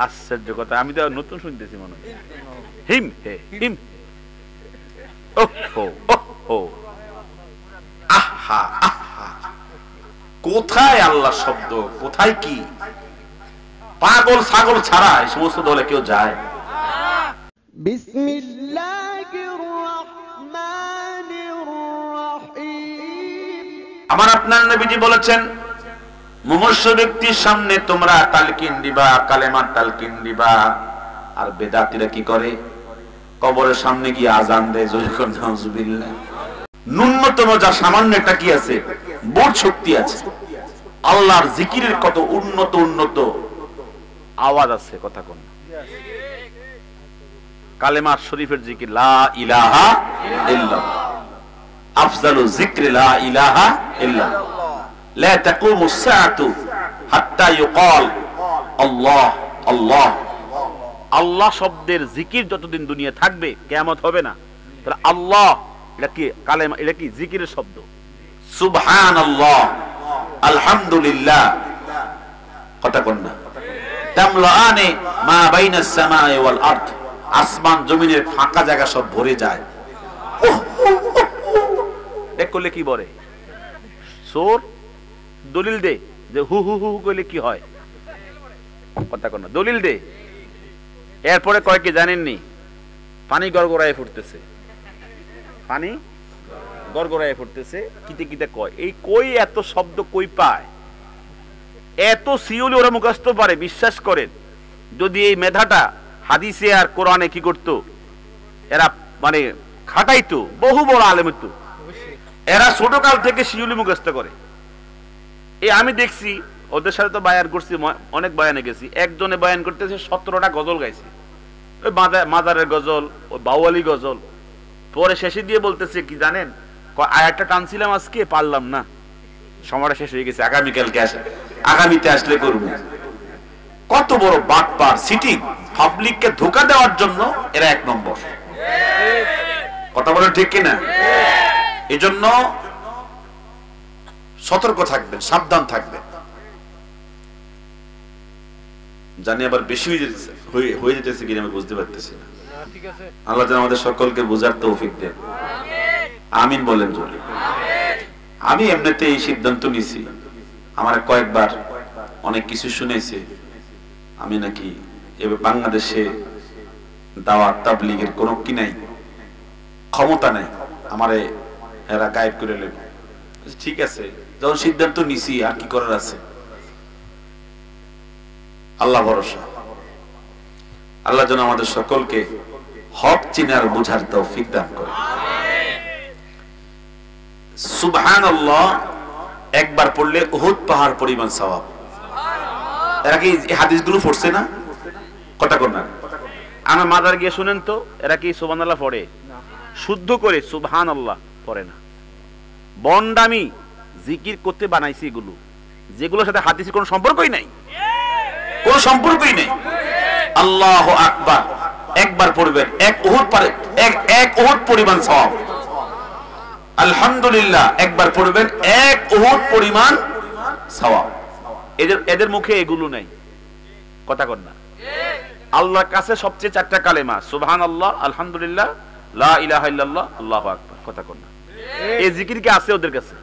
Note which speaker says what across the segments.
Speaker 1: আশ্চর্য কথা, আমি তো নতুন শুনতেছি মনে হয়। হিম হে হিম,
Speaker 2: আহা আহা, কোথায় আল্লাহ শব্দ, কোথায় কি? পাগল ছাগল ছাড়া এই সমস্ত দলে কেউ যায়?
Speaker 3: বিসমিল্লাহির রহমানির রহিম।
Speaker 2: আমার আপনার নবীজি বলেছেন, মুমূর্ষু ব্যক্তির সামনে তোমরা তালকিন দিবা, কালেমার তালকিন দিবা। আর বেদাতীরা কি করে? কবরের সামনে গিয়ে আজান দেয়, যখন নাউজুবিল্লাহ। ন্যূনতম যা সামান্য একটা কি আছে, বোধ শক্তি আছে। আল্লাহর জিকিরের কত উন্নত উন্নত
Speaker 1: আওয়াজ আছে, কথা কোন কালেমার শরীফের জিকির লা
Speaker 2: ইলাহা ইল্লাল্লাহ, আফজালু যিকরি লা ইলাহা ইল্লাল্লাহ, লা তাকুমুস সাআতু হাত্তা ইউকাল আল্লাহ আল্লাহ।
Speaker 1: আল্লাহ শব্দের জিকির যতদিন দুনিয়া থাকবে কিয়ামত হবে না। তাহলে আল্লাহ এটা কি কালেমা, এটা কি জিকিরের শব্দ।
Speaker 2: সুবহানাল্লাহ, আলহামদুলিল্লাহ, কথা কোন না? তামলাআনে মা বাইনাস সামাই ওয়াল আরদ, আসমান জমিনের ফাঁকা জায়গা সব ভরে যায়।
Speaker 1: এক করলে কি বলে সোর, দলিল দে যে হু হু হু করলে কি হয়, কথা কোন দলিল দে। এরপরে কয় কি জানেননি? পানি গড়গড়ায় ফুটতেছে, পানি গড়গড়ায় ফুটতেছে, কিতে কিতে কয়। এই কই এত শব্দ কই পায়? এত সিউলি ওরা মুখস্থ পারে, বিশ্বাস করেন। যদি এই মেধাটা হাদিসে আর কোরআনে কি করতো, এরা মানে খাটাইতো, বহু বড় আলেম হতো। এরা ছোটকাল থেকে শিউলি মুখস্থ করে। এই আমি দেখছি, ওদের সাথে তো বায়ান করছি, অনেক বায়ানে গেছি। একজনে বায়ান করতেছে 17টা গজল গাইছে, ওই মাজারের গজল, ওই বাউয়ালি গজল। পরে শেষে দিয়ে বলতেছে কি জানেন, আয়াতটা টানছিলাম আজকে পারলাম না, সময়টা শেষ হয়ে গেছে,
Speaker 2: আগামীকালকে আসে, আগামীতে আসলে করবো। কত বড় বাটপার, সিটি পাবলিককে ধোঁকা দেওয়ার জন্য এরা এক নম্বর। কথা বলে ঠিক কিনা? এই জন্য সতর্ক থাকবেন, সাবধান থাকবেন। জানি আবার বেশি হয়ে যেতেছে কিনা আমি বুঝতে পারতেছি না। আল্লাহ যেন আমাদের সকলকে বোঝার তৌফিক দেন, আমিন বলেন জোরে। আমি এমনিতে এই সিদ্ধান্ত নিছি, আমার কয়েকবার অনেক কিছু শুনেছি, আমি নাকি এবার বাংলাদেশে দাওয়াত তাবলীগের কোনো কি নাই, ক্ষমতা নাই, আমারে এরা গায়েব করে নেবে। ঠিক আছে, যখন সিদ্ধান্ত নিছি আর কি করার আছে? আল্লাহ ভরসা। আল্লাহ যেন আমাদের সকলকে হক চিনার বুঝার তৌফিক দান করে। সুবহানাল্লাহ একবার পড়লে উহুদ পাহাড় পরিমাণ সওয়াব। এরা কি এই হাদিসগুলো পড়ছে না? কথা কোন না?
Speaker 1: আমার মাদার গিয়ে শুনেন তো, এরা কি সুবহানাল্লাহ পড়ে? শুদ্ধ করে সুবহানাল্লাহ পড়ে না। বন্ডামি জিকির করতে বানাইছে এগুলো, যেগুলোর সাথে হাদিসের কোনো সম্পর্কই নাই,
Speaker 2: কোনো সম্পর্কই নেই। আল্লাহু আকবার একবার পড়বেন, এক উহুদ পরিমাণ সওয়াব। আলহামদুলিল্লাহ একবার পড়বেন, এক উহুদ পরিমাণ সওয়াব।
Speaker 1: এদের মুখে এগুলো নাই, কথা কর না। আল্লাহর কাছে সবচেয়ে 4টা কালেমা, সুবহানাল্লাহ, আলহামদুলিল্লাহ, লা ইলাহা ইল্লাল্লাহ, আল্লাহু আকবার, কথা কর না। এই জিকির কি আছে ওদের কাছে?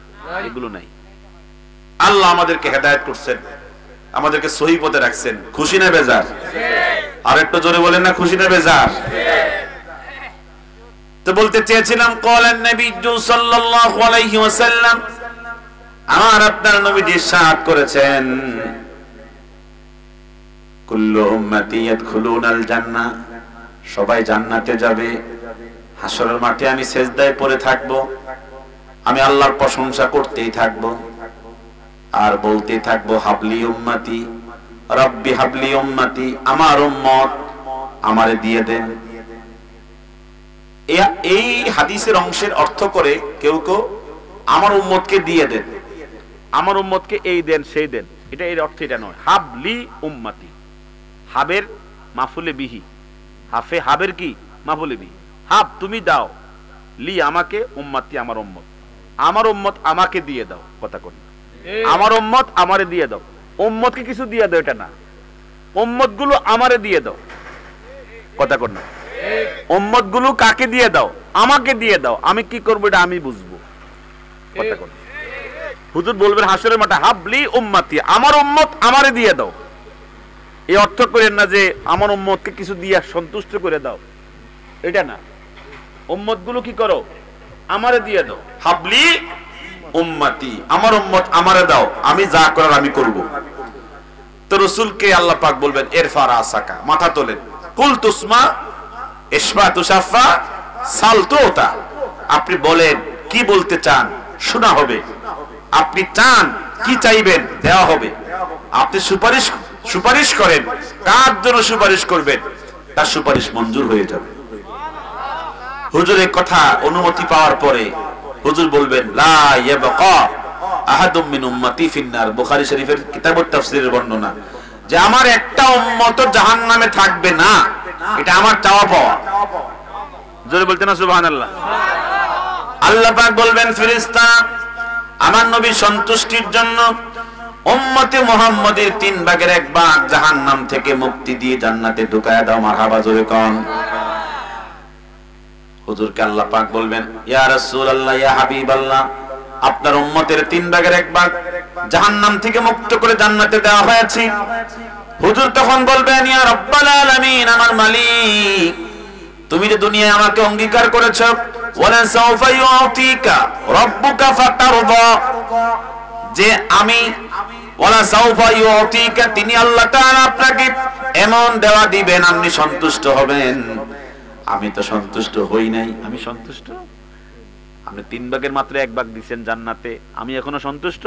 Speaker 1: এগুলো নাই।
Speaker 2: আল্লাহ আমাদেরকে হেদায়েত করছেন, আমাদেরকে সহি পথে রাখছেন। খুশি না বেজার? আর একটু জোরে বলেন না, খুশি না বেজার? তো বলতে চেয়েছিলাম, ক্বালান নবী সাল্লাল্লাহু আলাইহি ওয়াসাল্লাম, আমার আপনার নবীজি ইরশাদ করেছেন, কুল্লু উম্মতি ইয়াদখুলুনাল জান্নাহ, সবাই জান্নাতে যাবে। হাসরের মাঠে আমি সেজদায় পড়ে থাকব, আমি আল্লাহর প্রশংসা করতেই থাকব আর বলতেই থাকব, হাবলি উম্মতি রব্বি হাবলি উম্মতি, আমার উম্মত আমারে দিয়ে দেন। এই হাদিসের অংশের অর্থ করে কেউ কেউ আমার উম্মতকে দিয়ে দেন,
Speaker 1: আমার উম্মতকে এই দেন সেই দেন, এটা এর অর্থ এটা নয়। হাবলি উম্মতি, হাবের মাফুলে বিহি, হাবের কি মাফুলে বিহি, হাব তুমি দাও, লি আমাকে, উম্মতি আমার উম্মত, আমার উম্মত আমাকে দিয়ে দাও, কথা কোন, আমার উম্মত আমারে দিয়ে দাও। উম্মতকে কিছু দিয়ে দাও, এটা না। উম্মত গুলো আমারে দিয়ে দাও, কথা কর না। উম্মত গুলো কাকে দিয়ে দাও? আমাকে দিয়ে দাও, আমি কি করবো এটা আমি বুঝবো, কথা কর। হুজুর বলবেন হাসরের মাঠে, হাবলি উম্মতি, আমার উম্মত আমারে দিয়ে দাও। এই অর্থ করেন না যে আমার উম্মতকে কিছু দিয়ে সন্তুষ্ট করে দাও, এটা না। উম্মত গুলো কি করো? আমারে দিয়ে দাও।
Speaker 2: হাবলি উম্মতি, আমার উম্মত আমারে দাও, আমি যা করার আমি করব। তো রাসূলকে আল্লাহ পাক বলবেন ইরফা রাসাকা, মাথা তোলেন। কুল তুসমা ইশফা তুশাফা সাল তুতা, আপনি বলেন কি বলতে চান, শোনা হবে। আপনি চান কি চাইবেন, দেওয়া হবে। আপনি সুপারিশ করেন, কার জন্য সুপারিশ করবেন, তার সুপারিশ মঞ্জুর হয়ে যাবে। হুজুরের কথা অনুমতি পাওয়ার পরে হুজুর বলবেন লা ইয়াবকা আহাদুম মিন উম্মতি ফিন্নার, বুখারী শরীফের কিতাবুত তাফসীরের বর্ণনা, যে আমার একটা উম্মত জাহান্নামে থাকবে না, এটা আমার চাওয়া পাওয়া।
Speaker 1: জোরে বলতে না সুবহানাল্লাহ।
Speaker 2: আল্লাহ পাক বলবেন ফেরেশতা আমার নবী সন্তুষ্টির জন্য উম্মতে মুহাম্মাদের 3 ভাগের 1 ভাগ জাহান্নাম থেকে মুক্তি দিয়ে জান্নাতে ঢুকায়া দাও, মারহাবা জোরে কোন। হুজুরকে আল্লাহ পাক বলবেন ইয়া রাসূলুল্লাহ, ইয়া হাবিবাল্লাহ, আপনার উম্মতের 3 ভাগের 1 ভাগ জাহান্নাম থেকে মুক্ত করে জান্নাতে দেওয়া হয়েছে। হুজুর তখন বলবেন ইয়া রাব্বাল আলামিন, আমার মালিক, তুমি যে দুনিয়ায় আমাকে অঙ্গীকার করেছো ওয়ালা সাউফা ইউতিকা রাব্বুকা ফাতারদা, যে আমি ওয়ালা সাউফা ইউতিকা, তিনি আল্লাহ তাআলা আপনাকে এমন দেওয়া দিবেন আপনি সন্তুষ্ট হবেন। আমি তো সন্তুষ্ট হই নাই।
Speaker 1: আমি সন্তুষ্ট? আপনি 3 ভাগের মাত্র 1 ভাগ দিবেন জান্নাতে, আমি এখনো সন্তুষ্ট?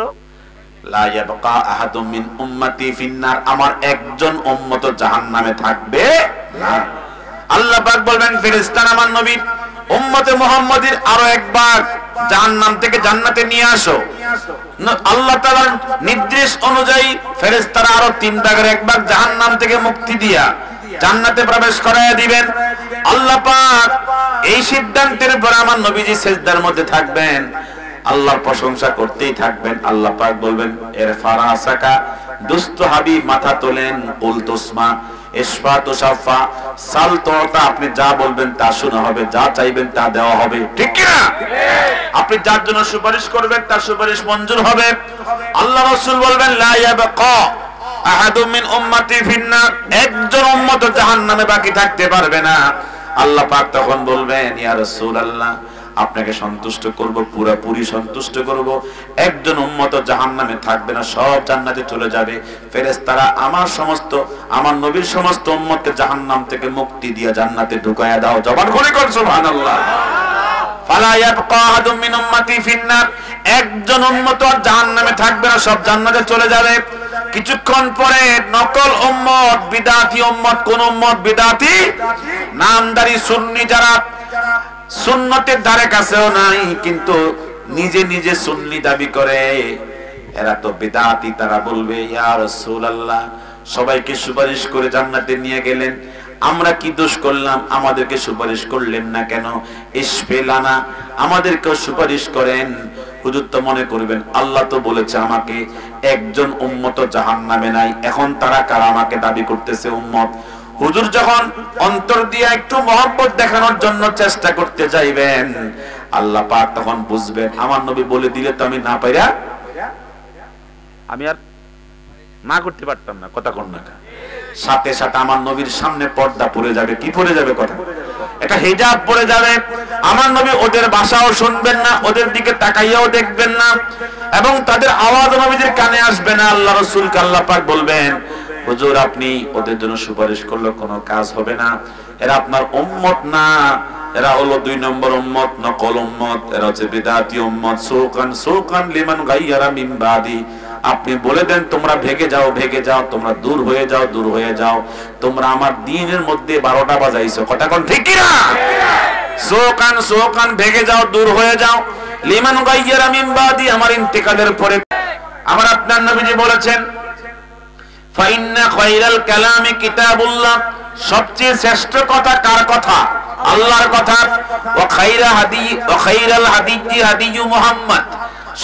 Speaker 2: লা ইয়াবকা আহাদুম মিন উম্মতি ফিন্নার, আমার একজন উম্মত জাহান্নামে থাকবে না। আল্লাহ পাক বলবেন ফেরেশতারা আমার নবী উম্মতে মুহাম্মাদের আরো 1 ভাগ জাহান্নাম থেকে জান্নাতে নিয়ে আসো। আল্লাহ তাআলার নির্দেশ অনুযায়ী ফেরেশতারা আরো 3 ভাগের 1 ভাগ জাহান্নাম থেকে মুক্তি দিয়া জান্নাতে প্রবেশ করায়া দিবেন। আল্লাহ পাক এই সিদ্ধান্তের পর আমার নবীজি সিজদার মধ্যে থাকবেন, আল্লাহর প্রশংসা করতেই থাকবেন। আল্লাহ পাক বলবেন ইরফা রাসাকা, দুস্থ হাবিব মাথা তোলেন। কুল তুসমা ইশফা তুশাফা সাল তুতা, আপনি যা বলবেন তা শোনা হবে, যা চাইবেন তা দেওয়া হবে, ঠিক কি না? আপনি যার জন্য সুপারিশ করবেন তার সুপারিশ মঞ্জুর হবে। আল্লাহ রাসূল বলবেন লা ইয়াবকা আহাদুম মিন উম্মতি ফিন্নার, একজন উম্মত জাহান্নামে বাকি থাকতে পারবে না। আল্লাহ পাক তখন বলবেন ইয়া রাসূলুল্লাহ, আপনাকে সন্তুষ্ট করব, পুরোপুরি সন্তুষ্ট করব, একজন উম্মত জাহান্নামে থাকবে না, সব জান্নাতে চলে যাবে। ফেরেশতারা আমার নবীর সমস্ত উম্মতকে জাহান্নাম থেকে মুক্তি দিয়ে জান্নাতে ঢুকায়া দাও। জবান খুলে কর সুবহানাল্লাহ। ফালা ইয়াবকা আহাদুম মিন উম্মতি ফিন্নার, একজন উম্মত জাহান্নামে থাকবে না, সব জান্নাতে চলে যাবে। কিছুক্ষণ পরে নকল উম্মত, বিদআতি উম্মত, কোন উম্মত? বিদআতি নামদারি সুন্নি, যারা সুন্নতের ধারে কাছেও নাই কিন্তু নিজে নিজে সুন্নি দাবি করে, এরা তো বিদআতি। তারা বলবে ইয়া রাসূলুল্লাহ, সবাইকে সুপারিশ করে জান্নাতে নিয়ে গেলেন, আমরা কি দোষ করলাম, আমাদেরকে সুপারিশ করলেন না কেন? ইশফিলানা, আমাদেরকেও সুপারিশ করেন। হুজুর তো মনে করবেন আল্লাহ তো বলেছে আমাকে একজন উম্মত জাহান্নামে নাই, এখন তারা কারা আমাকে দাবি করতেছে উম্মত। হুজুর যখন অন্তর দিয়ে একটু মহব্বত দেখানোর জন্য চেষ্টা করতে যাইবেন, আল্লাহ পাক তখন বুঝবেন আমার নবী বলে দিলে তো আমি না পাইরা,
Speaker 1: আমি আর না করতে পারতাম না, কথা কোন না।
Speaker 2: সাথে সাথে আমার নবীর সামনে পর্দা পড়ে যাবে। কি পড়ে যাবে? কথা, এটা হিজাব পড়ে যাবে। আমার নবী ওদের ভাষাও শুনবেন না, ওদের দিকে তাকাইয়াও দেখবেন না, এবং তাদের আওয়াজ নবীদের কানে আসবে না। আল্লাহ রাসূলকে আল্লাহ পাক বলবেন হুজুর আপনি ওদের জন্য সুপারিশ করলে কোনো কাজ হবে না, এরা আপনার উম্মত না, এরা হলো 2 নম্বর উম্মত, নকল উম্মত, এরা হচ্ছে বিদআতি উম্মত। সুকান লিমান গায়্যারা মিন বাদি, আপনি বলে দেন তোমরা ভেগে যাও, ভেগে যাও, তোমরা দূর হয়ে যাও, দূর হয়ে যাও, তোমরা আমার দ্বীনের মধ্যে 12টা বাজাইছো, কথা কোন ঠিক কি না? সুকান ভেগে যাও, দূর হয়ে যাও, লিমান গায়্যারা মিন বাদি, আমার ইন্তেকালের পরে। আমার আপনার নবীজি বলেছেন ফাইন্না খায়রাল কালামি কিতাবুল্লাহ, সবচেয়ে শ্রেষ্ঠ কথা কার কথা? আল্লাহর কথা। ওয়া খায়রাল হাদি মুহাম্মদ,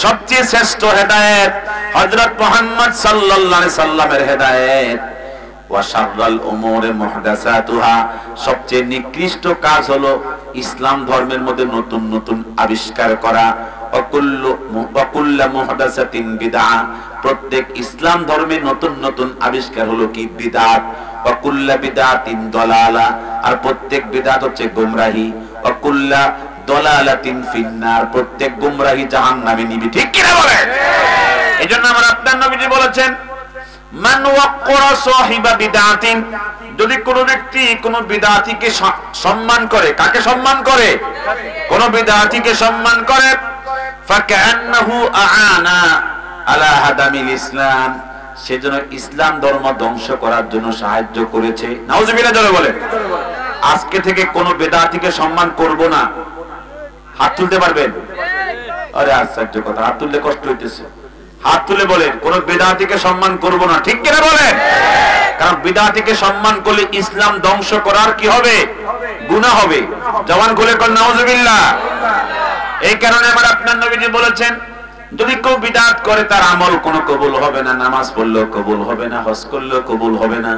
Speaker 2: সবচেয়ে শ্রেষ্ঠ হেদায়েত হযরত মুহাম্মদ সাল্লাল্লাহু আলাইহি সাল্লামের হেদায়েত। ওয়া শাররাল উমুরি মুহদাসাতুহা, সবচেয়ে নিকৃষ্ট কাজ হলো ইসলাম ধর্মের মধ্যে নতুন নতুন আবিষ্কার করা। ওয়া কুল্লু মুহদাসাতিন বিদআহ, প্রত্যেক ইসলাম ধর্মে নতুন নতুন আবিষ্কার হলো কি বিদআত। ওয়া কুল্লু বিদআতিন দালালা, আর প্রত্যেক বিদআত হচ্ছে গোমরাহি। ওয়া কুল্লু দালালাতিন ফিন্নার, প্রত্যেক গোমরাহি জাহান্নামে নিবে। ঠিক কি না বলে? এজন্য আমার আপনার নবীজি বলেছেন, মান ওয়াক্কারা সাহিবা বিদআতিন, যদি কোন ব্যক্তি কোন বিদআতিকে সম্মান করে, কাকে সম্মান করে? কোন বিদআতিকে সম্মান করে, ফাকান্নাহু আ'ানা আলা হাদামিল ইসলাম, সেজন্য ইসলাম ধর্ম ধ্বংস করার জন্য সাহায্য করেছে। নাউজুবিল্লাহ জোরে বলে। আজকে থেকে কোন বিদআতিকে সম্মান করব না। হাত তুলতে পারবেন? আরে আশ্চর্য কথা, হাত তুললে কষ্ট হইতেছে। হাত তুলে বলেন, কোন বিদআতিকে সম্মান করব না। ঠিক কিনা বলেন? কারণ বিদআতিকে সম্মান করলে ইসলাম ধ্বংস করার কি হবে? গুনাহ হবে। জবান খুলে কোন নাউজুবিল্লাহ। এই কারণে আমার আপনার নবীজি বলেছেন, যদি কেউ বিদআত করে তার আমল কোনো কবুল হবে না, নামাজ পড়লেও কবুল হবে না, হজ করলেও কবুল হবে না।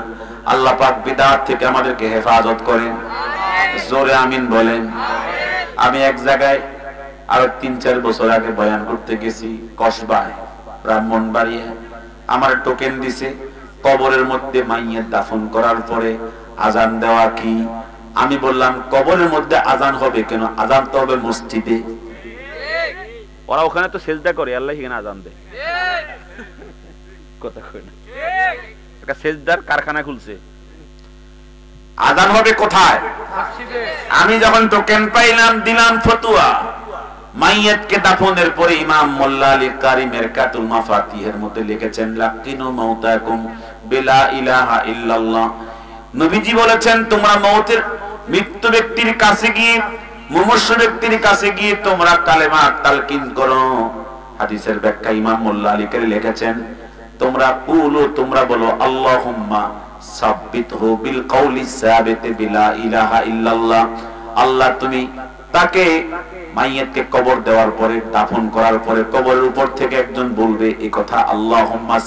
Speaker 2: আল্লাহ পাক বিদআত থেকে আমাদেরকে হেফাজত করেন। জোরে আমিন বলেন। আমি এক জায়গায় আরো 3-4 বছর আগে বয়ান করতে গেছি, কসবায়, ব্রাহ্মণবাড়িয়া। আমার টোকেন দিছে, কবরের মধ্যে মাইয়ের দাফন করার পরে আজান দেওয়া কি? আমি বললাম, কবরের মধ্যে আজান হবে কেন? আজান তো হবে মসজিদে।
Speaker 1: ওরা ওখানে তো সেজদা করে, আল্লাহ এখানে আজান দেয়। কথা কই না, একটা সেজদার কারখানা খুলছে।
Speaker 2: আজান হবে কোথায়? আমি যখন টোকেন পাইলাম, দিলাম ফতোয়া, মাইয়াতকে দাফনের পরে ইমাম মোল্লা আলী কারি মেরকাতুল মাফাতিহের মধ্যে লিখেছেন, লাকিনু মাউতাকুম বিলা ইলাহা ইল্লাল্লাহ। নবীজি বলেছেন, তোমরা মওতের মৃত্যু ব্যক্তির কাছে গিয়ে, মুমূর্ষু ব্যক্তির কাছে গিয়ে তোমরা কালেমা তালকিন করো। হাদিসের ব্যাখ্যা ইমাম মোল্লা আলী কারি লিখেছেন, তোমরা কুলু, তোমরা বলো, আল্লাহুম্মা সাব্বিতহু বিল কওলি সাবিত বিলা ইলাহা ইল্লাল্লাহ। আল্লাহ তুমি তাকে, মাইয়াতকে কবর দেওয়ার পরে, দাফন করার পরে কবরের উপর থেকে একজন বলবে এই কথা, আল্লাহুম্মা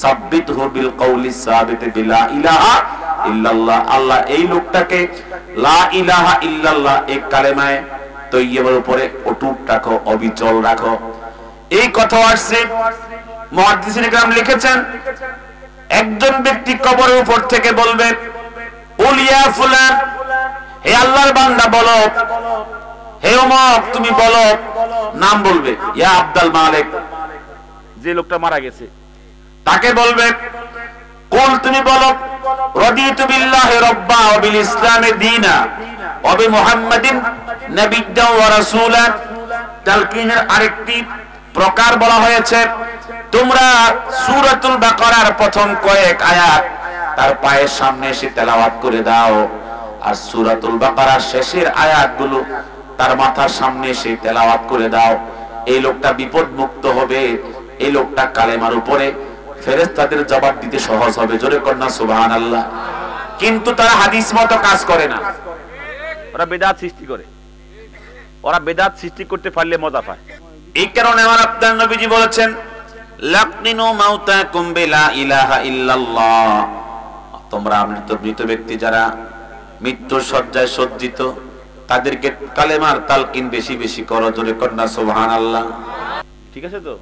Speaker 2: সাব্বিতহু বিল কওলি সাবিত বিলা ইলাহা ইল্লাল্লাহ। আল্লাহ এই লোকটাকে লা ইলাহা ইল্লাল্লাহ এই কালেমায়ে তৈয়্যিবার উপরে অটুট রাখো, অবিচল রাখো। এই কথা আসছে, মুহাদ্দিসিন کرام লিখেছেন, একজন ব্যক্তি কবরের উপর থেকে বলবে, উলিয়া ফুলান, হে আল্লাহর বান্দা বলো, হে ওমর তুমি বলো, নাম বলবে, ইয়া আব্দুল মালিক,
Speaker 1: যে লোকটা মারা গেছে
Speaker 2: তাকে বলবে, কুল তুমি বলো, রাদিতু বিল্লাহি রাব্বা ওয়া বিল ইসলামি দীনা ওয়া বি মুহাম্মাদিন নাবিয়্যান ওয়া রাসূলা। তালকিনের আরেকটি প্রকার বলা হয়েছে, তোমরা সূরাতুল বাকারার প্রথম কয়েক আয়াত তার পায়ের সামনে এসে তেলাওয়াত করে দাও, আর সূরাতুল বাকারার শেষের আয়াতগুলো তার মাথার সামনে এসে তেলাওয়াত করে দাও। এই লোকটা বিপদ মুক্ত হবে, এই লোকটা কালেমার উপরে ফেরেশতাদের জবাব দিতে সহজ হবে। জোরে কন্যা সুবহানাল্লাহ। কিন্তু তারা হাদিস মতো কাজ করে না,
Speaker 1: ওরা বিদআত সৃষ্টি করে। ওরা বিদআত সৃষ্টি করতে পারলে মজা পায়।
Speaker 2: এই কারণে আমার আপনার নবীজি বলেছেন, লাকিনু মাউতাকুম বিলা ইলাহা ইল্লাল্লাহ। তোমরা মৃত ব্যক্তি যারা মৃত্যুর শয্যায় সজ্জিত, তাদেরকে কালেমার তালকিন বেশি বেশি করো। জোরে কন্যা সুবহানাল্লাহ।
Speaker 1: ঠিক আছে তো?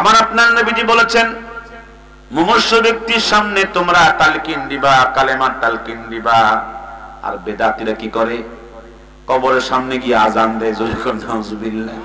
Speaker 2: আমার আপনার নবীজি বলেছেন, মুমূর্ষু ব্যক্তির সামনে তোমরা তালকিন দিবা, কালেমার তালকিন দিবা। আর বেদাতীরা কি করে? কবরের সামনে গিয়ে আজান দেয়। জোরে কন্যা নাউজুবিল্লাহ।